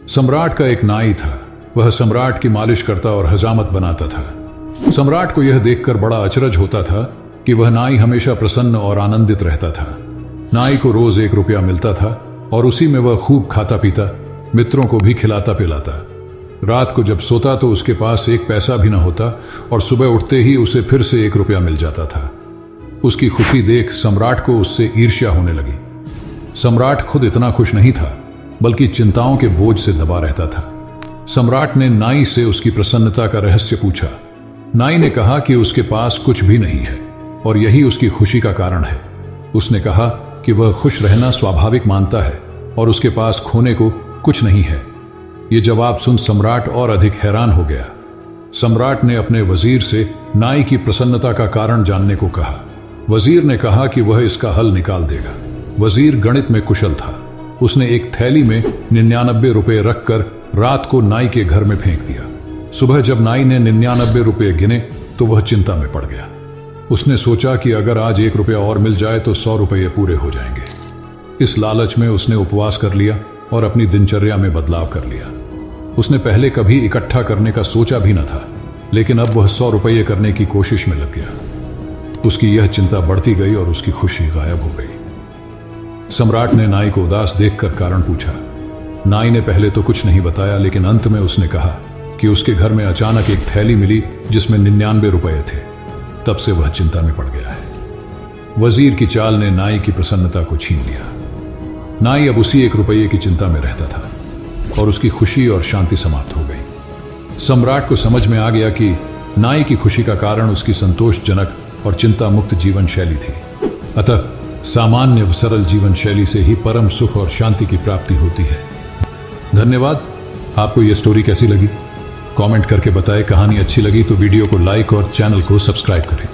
सम्राट का एक नाई था। वह सम्राट की मालिश करता और हजामत बनाता था। सम्राट को यह देखकर बड़ा अचरज होता था कि वह नाई हमेशा प्रसन्न और आनंदित रहता था। नाई को रोज 1 रुपया मिलता था और उसी में वह खूब खाता पीता, मित्रों को भी खिलाता पिलाता। रात को जब सोता तो उसके पास 1 पैसा भी न होता और सुबह उठते ही उसे फिर से 1 रुपया मिल जाता था। उसकी खुशी देख सम्राट को उससे ईर्ष्या होने लगी। सम्राट खुद इतना खुश नहीं था, बल्कि चिंताओं के बोझ से दबा रहता था। सम्राट ने नाई से उसकी प्रसन्नता का रहस्य पूछा। नाई ने कहा कि उसके पास कुछ भी नहीं है और यही उसकी खुशी का कारण है। उसने कहा कि वह खुश रहना स्वाभाविक मानता है और उसके पास खोने को कुछ नहीं है। ये जवाब सुन सम्राट और अधिक हैरान हो गया। सम्राट ने अपने वजीर से नाई की प्रसन्नता का कारण जानने को कहा। वजीर ने कहा कि वह इसका हल निकाल देगा। वजीर गणित में कुशल था। उसने एक थैली में 99 रुपए रखकर रात को नाई के घर में फेंक दिया। सुबह जब नाई ने 99 रुपए गिने तो वह चिंता में पड़ गया। उसने सोचा कि अगर आज 1 रुपया और मिल जाए तो 100 रुपये पूरे हो जाएंगे। इस लालच में उसने उपवास कर लिया और अपनी दिनचर्या में बदलाव कर लिया। उसने पहले कभी इकट्ठा करने का सोचा भी न था, लेकिन अब वह 100 रुपये करने की कोशिश में लग गया। उसकी यह चिंता बढ़ती गई और उसकी खुशी गायब हो गई। सम्राट ने नाई को उदास देखकर कारण पूछा। नाई ने पहले तो कुछ नहीं बताया, लेकिन अंत में उसने कहा कि उसके घर में अचानक एक थैली मिली जिसमें 99 रुपये थे। तब से वह चिंता में पड़ गया है। वजीर की चाल ने नाई की प्रसन्नता को छीन लिया। नाई अब उसी 1 रुपये की चिंता में रहता था और उसकी खुशी और शांति समाप्त हो गई। सम्राट को समझ में आ गया कि नाई की खुशी का कारण उसकी संतोषजनक और चिंता मुक्त जीवन शैली थी। अतः सामान्य व सरल जीवन शैली से ही परम सुख और शांति की प्राप्ति होती है। धन्यवाद। आपको यह स्टोरी कैसी लगी? कमेंट करके बताएं। कहानी अच्छी लगी तो वीडियो को लाइक और चैनल को सब्सक्राइब करें।